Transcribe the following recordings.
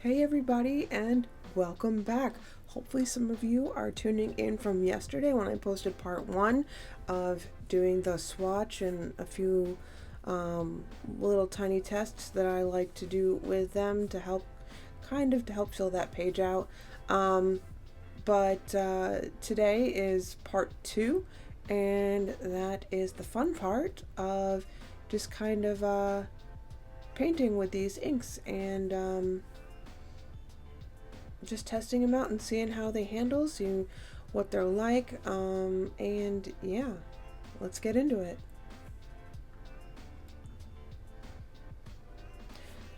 Hey everybody, and welcome back. Hopefully some of you are tuning in from yesterday when I posted part 1 of doing the swatch and a few little tiny tests that I like to do with them to help fill that page out. But today is part 2, and that is the fun part of just painting with these inks and just testing them out and seeing how they handle, seeing what they're like, and yeah, let's get into it.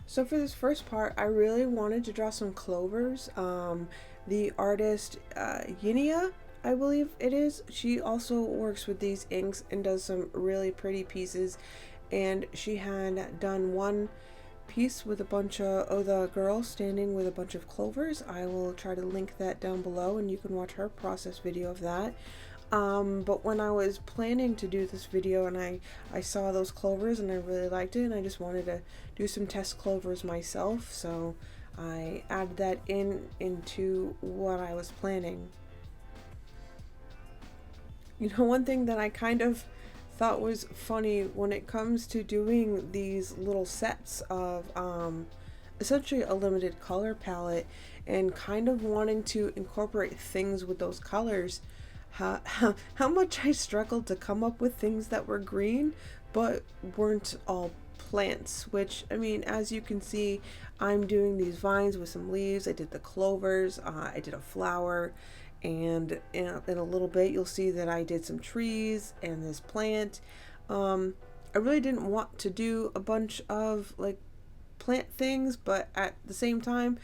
So for this first part, I really wanted to draw some clovers. The artist Yinia, I believe it is, she also works with these inks and does some really pretty pieces, and she had done one piece with a bunch of the girl standing with a bunch of clovers. I will try to link that down below and you can watch her process video of that. But when I was planning to do this video and I saw those clovers and I really liked it and I just wanted to do some test clovers myself, so I added that into what I was planning. You know, one thing that I kind of thought was funny when it comes to doing these little sets of essentially a limited color palette and kind of wanting to incorporate things with those colors, how much I struggled to come up with things that were green but weren't all plants, which, I mean, as you can see, I'm doing these vines with some leaves. I did the clovers, I did a flower, and in a little bit you'll see that I did some trees and this plant. I really didn't want to do a bunch of like plant things, but at the same time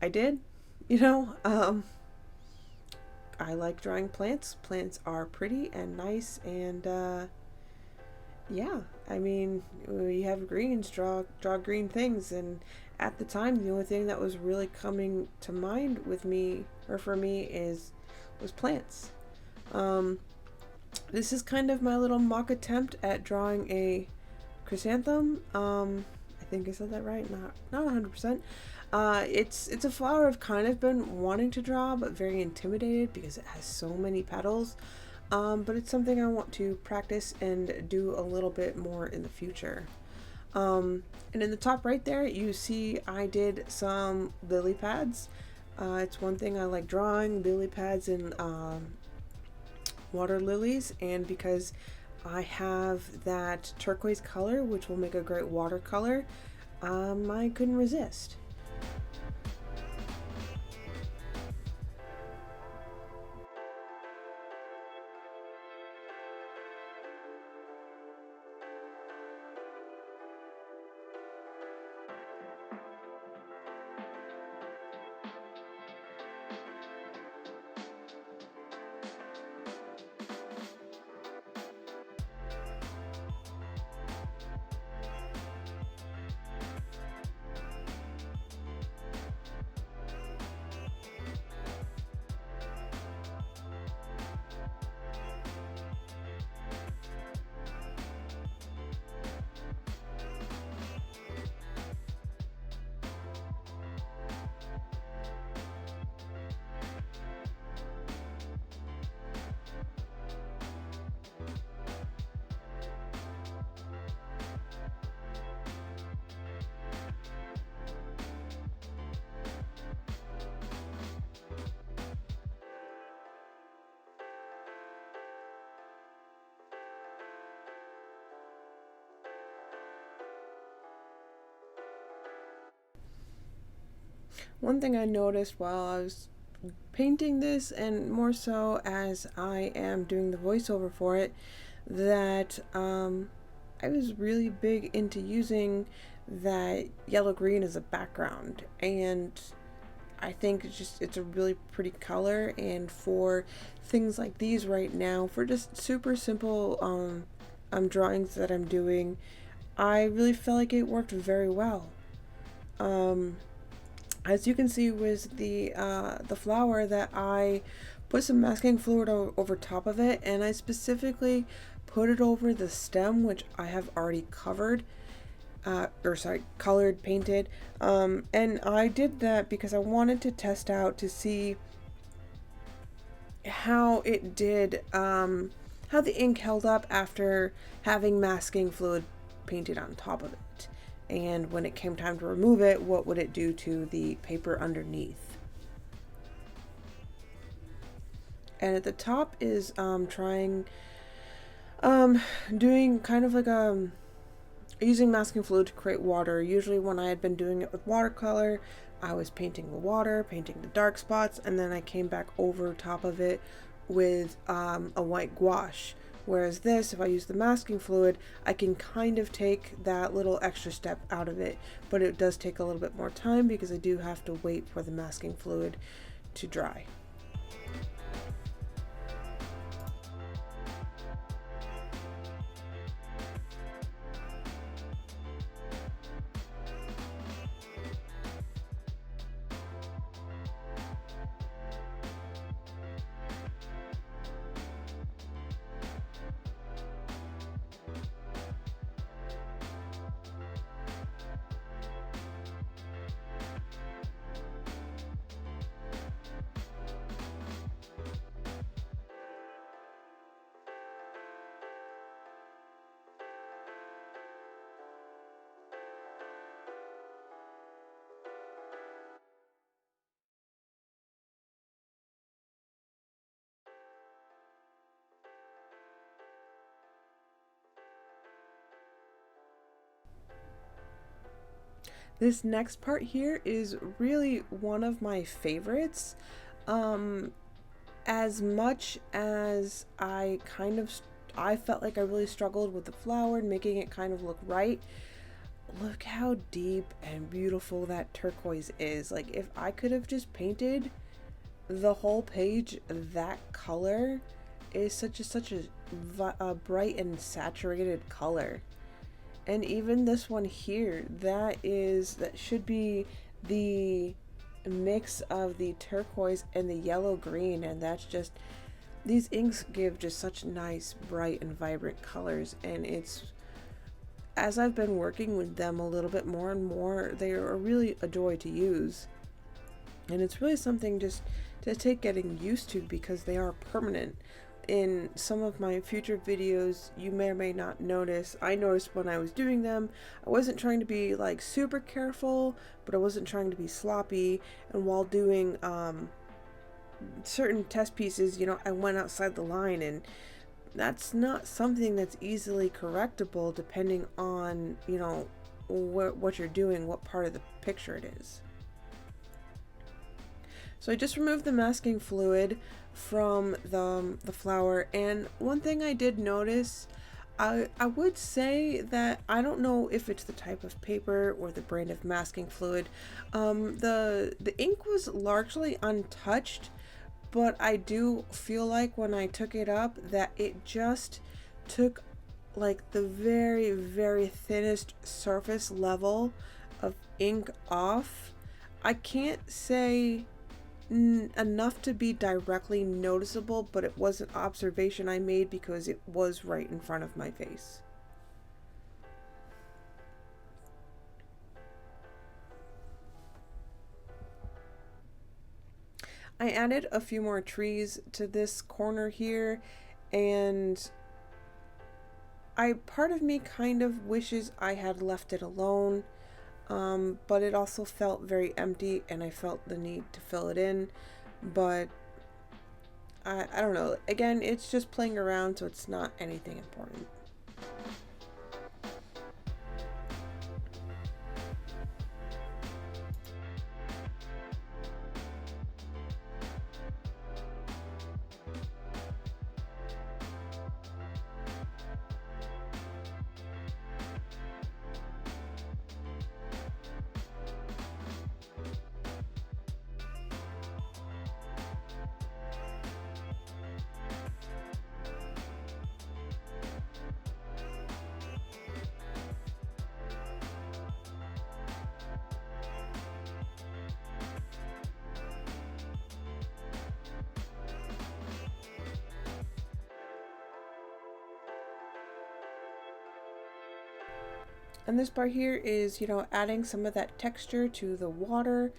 I did, you know. I like drawing plants. Plants are pretty and nice, and yeah, I mean, we have greens, draw green things, and at the time the only thing that was really coming to mind with me, or for me, was plants. This is kind of my little mock attempt at drawing a chrysanthem. I think I said that right, not 100%. It's a flower I've kind of been wanting to draw, but very intimidated because it has so many petals. But it's something I want to practice and do a little bit more in the future. And in the top right there, you see I did some lily pads. It's one thing I like drawing, lily pads and water lilies, and because I have that turquoise color, which will make a great watercolor, I couldn't resist. One thing I noticed while I was painting this, and more so as I am doing the voiceover for it, that I was really big into using that yellow-green as a background, and I think it's a really pretty color, and for things like these right now, for just super simple drawings that I'm doing, I really felt like it worked very well. As you can see with the flower, that I put some masking fluid over top of it, and I specifically put it over the stem, which I have already covered. or sorry, colored painted. And I did that because I wanted to test out to see how it did, how the ink held up after having masking fluid painted on top of it. And when it came time to remove it, what would it do to the paper underneath? And at the top is doing kind of like using masking fluid to create water. Usually when I had been doing it with watercolor, I was painting the water, painting the dark spots, and then I came back over top of it with a white gouache. Whereas this, if I use the masking fluid, I can kind of take that little extra step out of it, but it does take a little bit more time because I do have to wait for the masking fluid to dry. This next part here is really one of my favorites. As much as I felt like I really struggled with the flower and making it kind of look right. Look how deep and beautiful that turquoise is. Like, if I could have just painted the whole page that color, is such a bright and saturated color. And even this one here, that should be the mix of the turquoise and the yellow green, and that's just, these inks give just such nice, bright and vibrant colors. And it's, as I've been working with them a little bit more and more, they are really a joy to use. And it's really something just to take getting used to, because they are permanent. In some of my future videos, you may or may not notice, I noticed when I was doing them, I wasn't trying to be like super careful, but I wasn't trying to be sloppy. And while doing certain test pieces, you know, I went outside the line, and that's not something that's easily correctable depending on, you know, what you're doing, what part of the picture it is. So I just removed the masking fluid from the flower, and one thing I did notice, I would say that I don't know if it's the type of paper or the brand of masking fluid. The ink was largely untouched, but I do feel like when I took it up that it just took like the very, very thinnest surface level of ink off. I can't say enough to be directly noticeable, but it was an observation I made because it was right in front of my face. I added a few more trees to this corner here, and part of me kind of wishes I had left it alone. But it also felt very empty, and I felt the need to fill it in. But I don't know. Again, it's just playing around, so it's not anything important. And this part here is, adding some of that texture to the water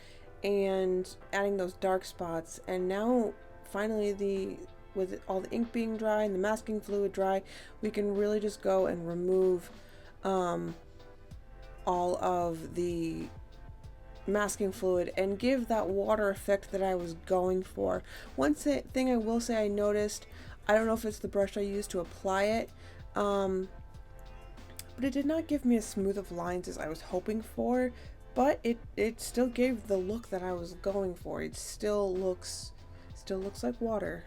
and adding those dark spots. And now finally, with all the ink being dry and the masking fluid dry, we can really just go and remove all of the masking fluid and give that water effect that I was going for. One thing I will say I noticed, I don't know if it's the brush I used to apply it, but it did not give me as smooth of lines as I was hoping for, but it still gave the look that I was going for. It still looks like water.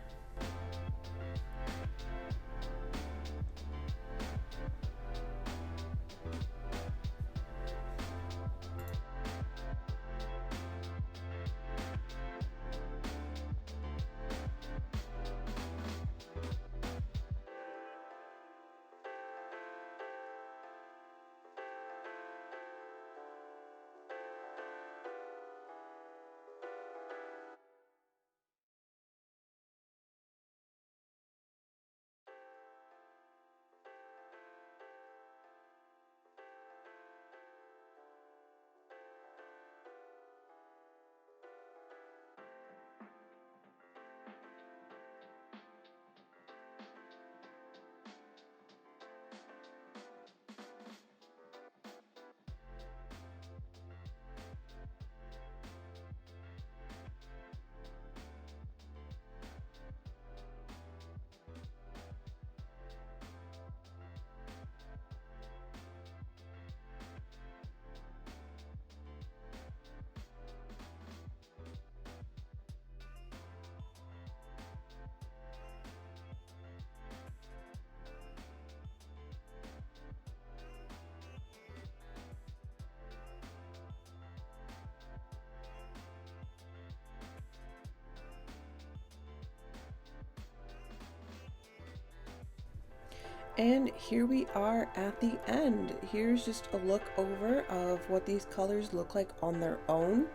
And here we are at the end. Here's just a look over of what these colors look like on their own,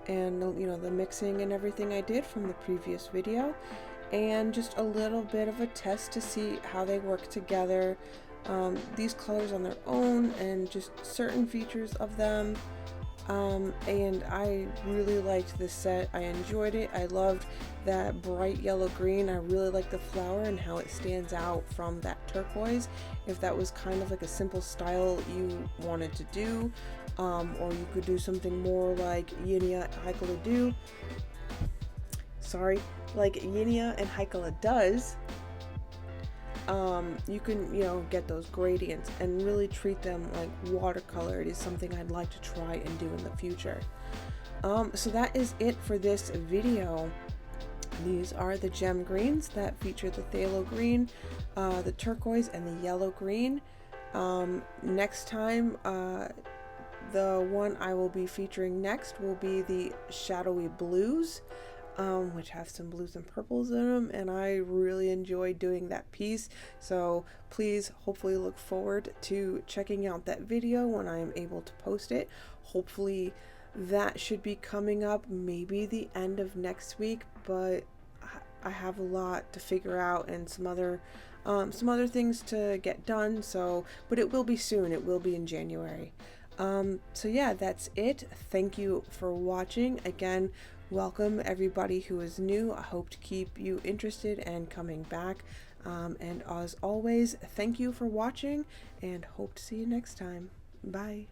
and the mixing and everything I did from the previous video, and just a little bit of a test to see how they work together, these colors on their own and just certain features of them. And I really liked this set. I enjoyed it. I loved that bright yellow green. I really like the flower and how it stands out from that turquoise. If that was kind of like a simple style you wanted to do, or you could do something more like Yinia and Heikala do. Sorry, like Yinia and Heikala does. You can, get those gradients and really treat them like watercolor. It is something I'd like to try and do in the future. So that is it for this video. These are the gem greens that feature the phthalo green, the turquoise, and the yellow green. Next time, the one I will be featuring next will be the shadowy blues, which have some blues and purples in them, and I really enjoyed doing that piece. So please hopefully look forward to checking out that video when I am able to post it. Hopefully that should be coming up maybe the end of next week, but I have a lot to figure out and some other things to get done. But it will be soon. It will be in January. So yeah, that's it. Thank you for watching. Again, welcome everybody who is new. I hope to keep you interested and coming back. And as always, thank you for watching and hope to see you next time. Bye.